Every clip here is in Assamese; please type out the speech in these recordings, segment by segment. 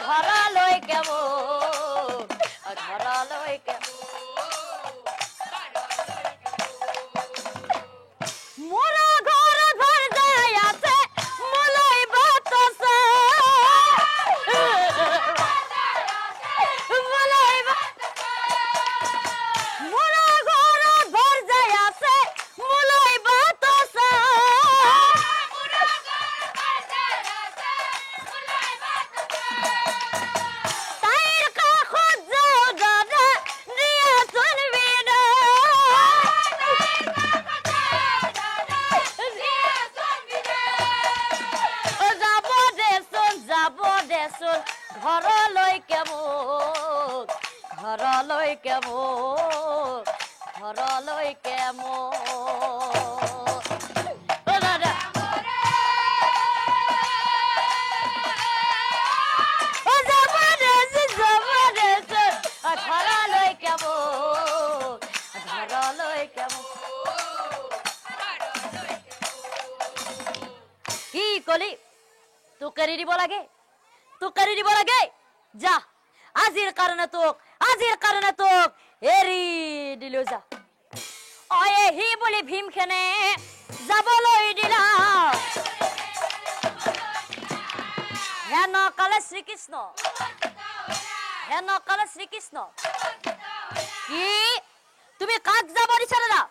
ঘৰলৈ কেৱল ঘৰলৈ কেৱল মোৰ ঘৰ যাই আছে মোলৈ বাটছে মোলৈ মোৰ ঘৰ যাই আছে মোলৈ বাটছে তাইৰ কাষত যাওঁ দাদা দিয়াচোন যাব দেচোন ঘৰলৈকে মোক ঘৰলৈকে মোক দাদা যাব দেচোন ঘৰলৈকে মোক ঘৰলৈকে মোক কি কলি তোক এৰি দিব লাগে যা আজিৰ কাৰণে তোক এৰি দিলো যা হি বুলি ভীমখেনে যাবলৈ দিলা হেন কালে শ্ৰীকৃষ্ণ কি তুমি কাক যাব দিছানে না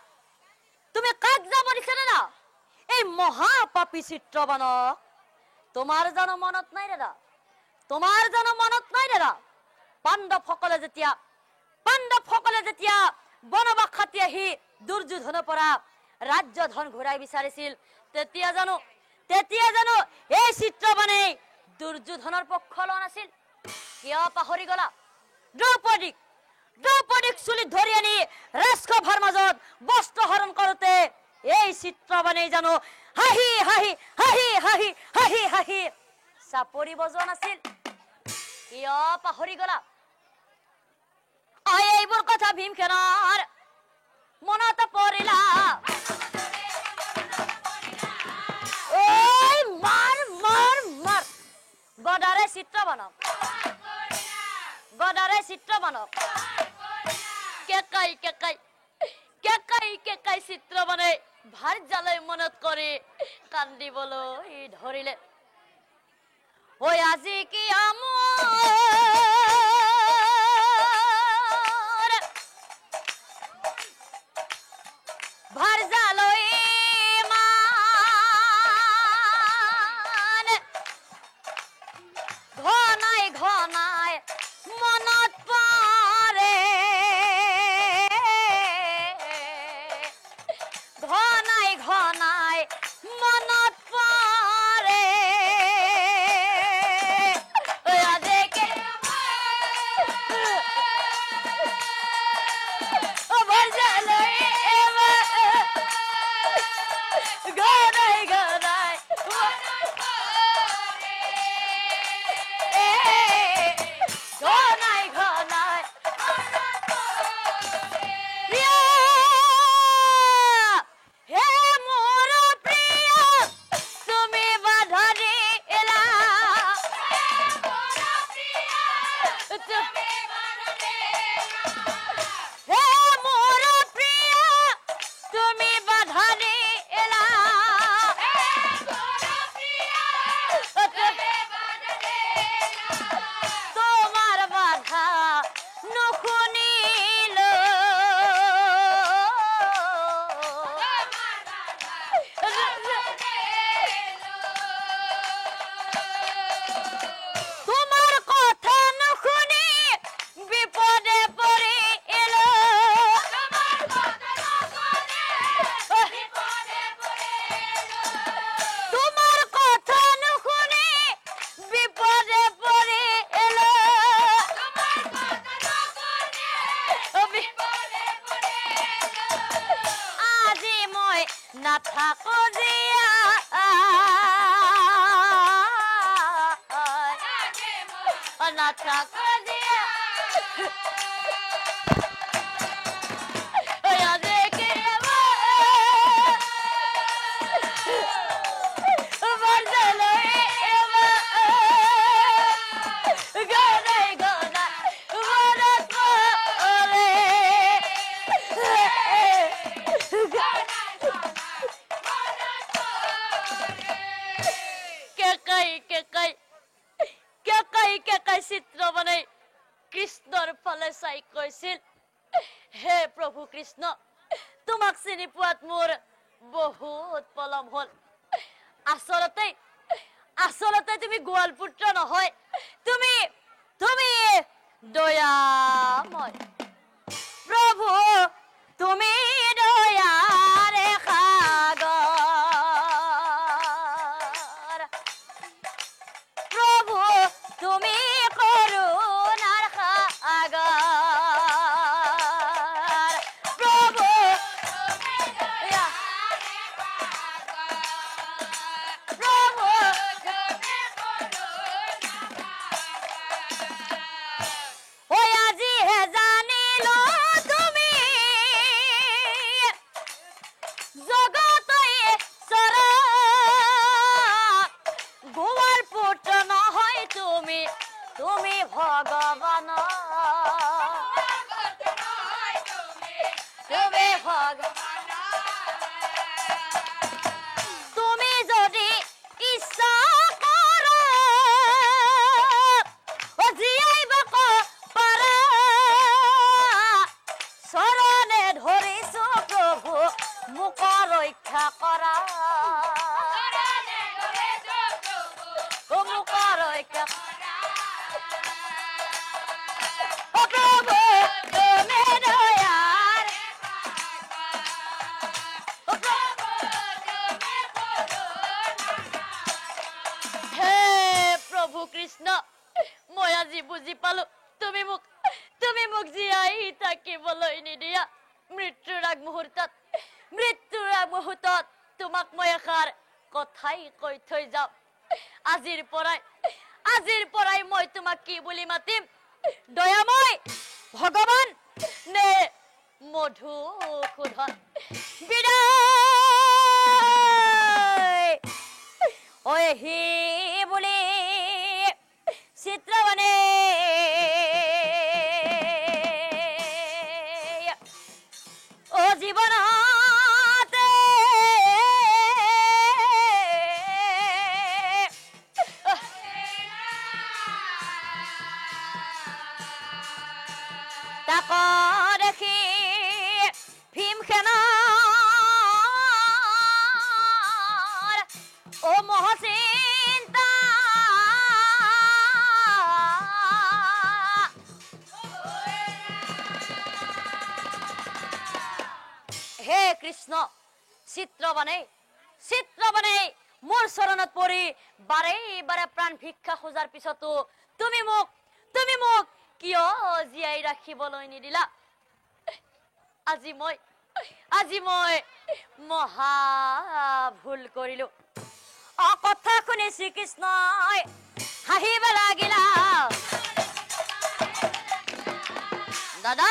এই মহাপাপী চিত্ৰবানক তোমাৰ জানো মনত নাই দাদা পাণ্ডৱসকলে যেতিয়া বনবাস খাটি আহি দুৰ্যোধনৰ পৰা ৰাজ্য ধন ঘূৰাই বিচাৰিছিল তেতিয়া জানো এই চিত্ৰবানে দুৰ্যোধনৰ পক্ষ লোৱা নাছিল কিয় পাহৰি গলা দ্ৰৌপদীক চুলিত ধৰি আনি ৰাজসভাৰ মাজত বস্ত্ৰহৰণ কৰোতে এই চিত্ৰবানে জানো হাঁহি চাপৰি বজোৱা নাছিল কিয় পাহৰি গলা এইবোৰ কথা ভীমখেনৰ মনত পৰিলা মাৰ গদাৰে চিত্ৰবানক কেকাই চিত্ৰবানে ভাৰ্যালৈ মনত কৰি কান্দিবলৈ ধৰিলে আজি কি আমাৰ ভাৰ্যালৈ মান ঘনাই মনত পৰে ঘনাই মনত পৰে নাথাকো জিয়া নাথাকো জিয়া ভাৰ্যালৈ নিজৰ ফালে চাই কৈছিল হে প্ৰভু কৃষ্ণ তোমাক চিনি পোৱাত মোৰ বহুত পলম হল আচলতে তুমি গোৱাল পুত্ৰ নহয় তুমি দয়াময় প্ৰভু তুমি দয়াৰে সাগৰ প্ৰভু তুমি করুণার সাগর প্রভু প্রভু ওই আজি হে জানিল তুমি জগতই সরা গোয়াল পুত্র নহয় তুমি ভগবান তুমি ভগবান তুমি যদি ইচ্ছা করো জীয়াইব পাৰা চৰণে ধৰিছো প্ৰভু মোক ৰক্ষা কৰা মোক ৰক্ষা কৃষ্ণ মই আজি বুজি পালো তুমি মোক জীয়াই থাকিবলৈ নিদিয়া মৃত্যুৰ আগমুহূৰ্তত তোমাক মই এষাৰ কথাই কৈ থৈ যাওঁ আজিৰ পৰাই মই তোমাক কি বুলি মাতিম দয়াময় ভগৱান নে মধুসূদন বিদায় ওই হি বুলি চিত্ৰবনে ও জীৱনতে তাক দেখি ভীমসেনৰ ও মহচিন্তা হে কৃষ্ণ চিত্ৰবনে মোৰ চৰণত পৰি বাৰে প্ৰাণ ভিক্ষা খোজাৰ পিছতো তুমি মোক কিয় জীয়াই ৰাখিবলৈ নিদিলা আজি মই মহা ভুল কৰিলো কথা শুনি শ্ৰীকৃষ্ণই হাঁহিব লাগিলা দাদা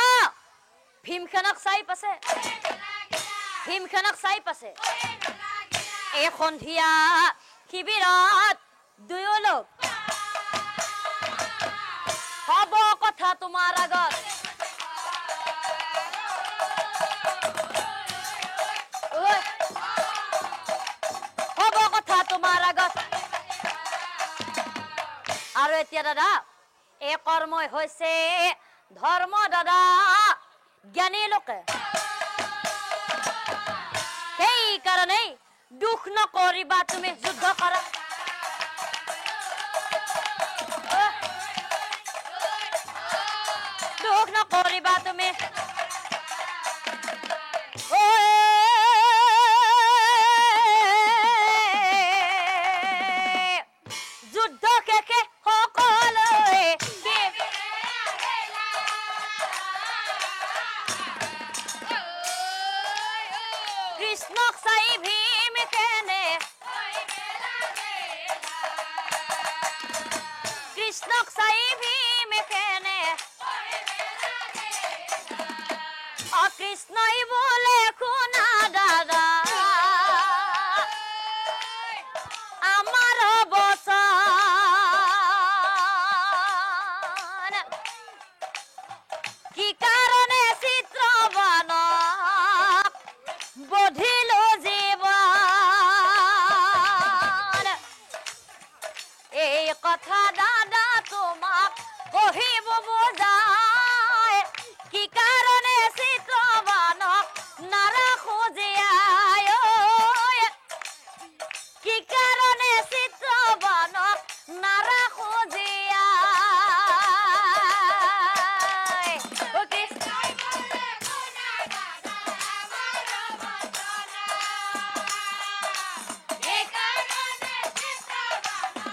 ভীমখেনক চাই পাছে এই সন্ধিয়া শিবিৰত দুয়ো লোক হব কথা তোমাৰ আগত হব কথা তোমাৰ আগত আৰু এতিয়া দাদা এই কৰ্মই হৈছে ধৰ্ম দাদা জ্ঞানী লোকে সেই কাৰণেই দুখ নকৰিবা তুমি যুদ্ধ কৰা দুখ নকৰিবা তুমি যুদ্ধ শেষে সকলোৱে কৃষ্ণক চাই ভীমসেনে কৃষ্ণই বলে শুনা দাদা আমার বচন কি কারণে চিত্রবনক বধিল জীবন এই কথা দাদা তোমাক কহিব বুঝা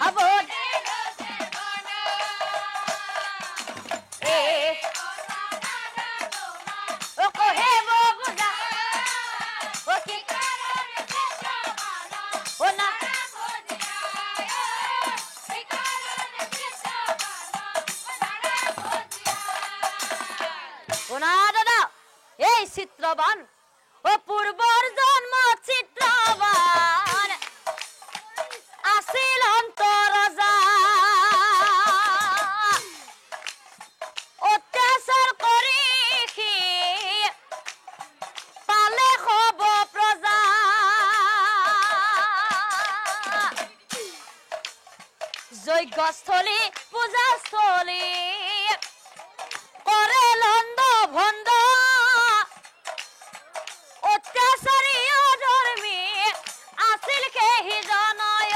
আবন এ ও কহে বুঝা ও কি ও না ও না দাদা এই চিত্রবান ও পূর্বর জন্ম চিত্রবান আসিল অন্তরজা অত্যাচার করি পালে হব প্রজা যজ্ঞস্থলী পূজাস্থলী করে লন্দ ভন্দ অত্যাচারী ধর্মী আসিল কেহি জনয়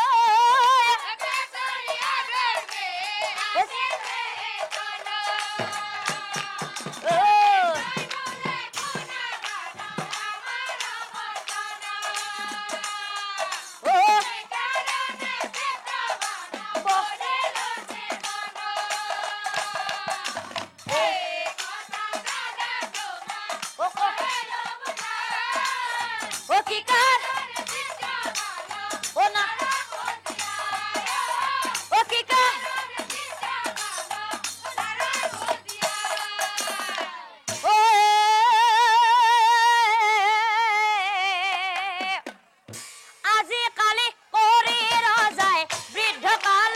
ও কি কার ও না ও কি কার ও আজি কালি কৰি ৰজাই বৃদ্ধকাল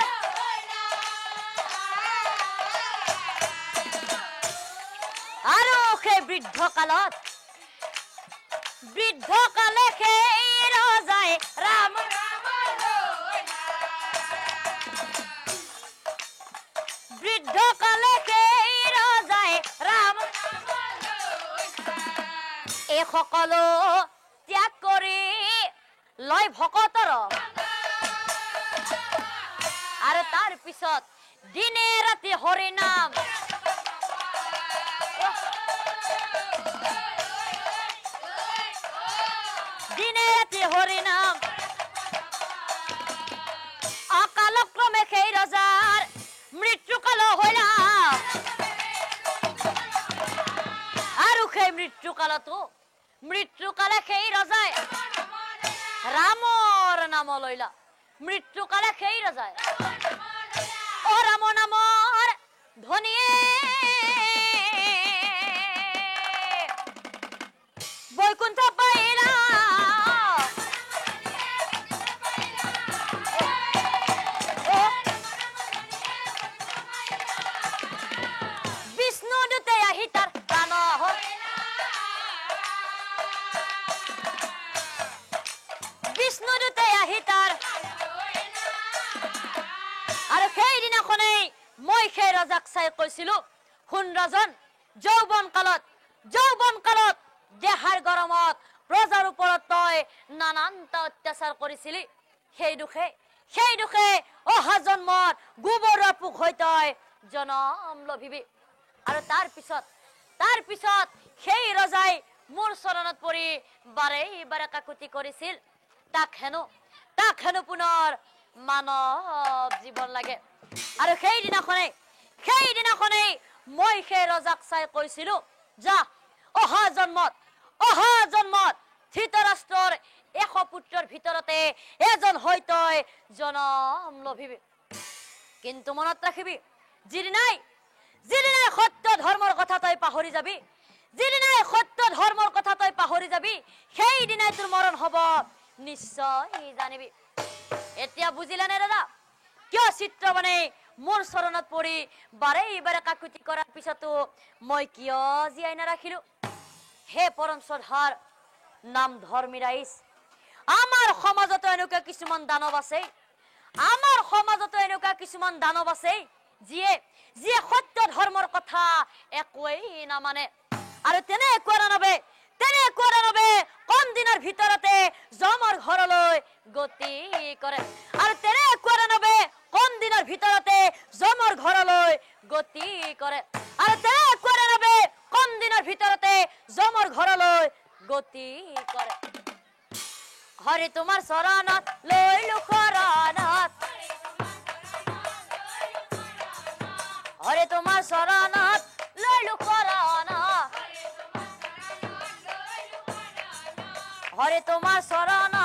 আৰু সেই বৃদ্ধকালত বৃদ্ধকালে সেই ৰজাই ৰাম বৃদ্ধকালে সেই ৰজাই ৰাম এই সকলো ত্যাগ কৰি লয় ভকতৰ আৰু তাৰ পিছত দিনে ৰাতি হৰি নাম দিনে ৰাতি হৰি নাম অকালক্ৰমে সেই ৰজাৰ মৃত্যুকাল হইলা আৰু সেই মৃত্যুকালে সেই ৰজাই ৰামৰ নাম লইলা মৃত্যুকালে সেই ৰজাই ও ৰাম নামৰ ধনীয়ে বৈকুণ্ঠ পাইলা বিষ্ণু দূতে আহি তাৰ প্ৰাণ বিষ্ণু দূতে আহি তাৰ আৰু সেইদিনাখনেই মই সেই ৰজাক চাই কৈছিলো শুন ৰাজন যৌৱন কালত দেহাৰ গৰমত প্ৰজাৰ ওপৰত তই নানানটা অত্যাচাৰ কৰিছিলি সেই দুখে অহা জন্মত গোবৰৰ পোক হৈ তই জনম লভিবি আৰু তাৰ পিছত সেই ৰজাই মোৰ চৰণত পৰি বাৰে কাকুতি কৰিছিল তাক হেনো পুনৰ মানৱ জীৱন লাগে আৰু সেইদিনাখনেই মই সেই ৰজাক চাই কৈছিলো যা অহা জন্মত ধৃতৰাষ্ট্ৰৰ 100 পুত্ৰৰ ভিতৰতে এজন হৈ তই জনম লভিবি কিন্তু মনত ৰাখিবি যিদিনাই সত্য ধৰ্মৰ কথা তই পাহৰি যাবি সেইদিনাই তোৰ মৰণ হ'ব নিশ্চয় জানিবি এতিয়া বুজিলা নে দাদা কিয় চিত্ৰবানে মোৰ চৰণত পৰি বাৰে কাকুতি কৰাৰ পিছতো মই কিয় জীয়াই নাৰাখিলো হে পৰম শ্ৰদ্ধাৰ নাম ধৰ্মী ৰাইজ আমাৰ সমাজতো এনেকুৱা কিছুমান দানৱ আছে যিয়ে সত্য ধৰ্মৰ কথা একোৱেই নামানে আৰু তেনেকুৱা দানৱে কম দিনৰ ভিতৰতে যমৰ ঘৰলৈ গতি কৰে আৰু তেনেকুৱা দানৱে কম দিনৰ ভিতৰতে যমৰ ঘৰলৈ গতি কৰে আৰু তেনেকুৱা দানৱে কম দিনৰ ভিতৰতে যমৰ ঘৰলৈ গতি কৰে হৰি তোমাৰ চৰণত লৈলো শৰণত তোমাৰ চৰণত লৈলো শৰণ হৰে তোমাৰ চৰণ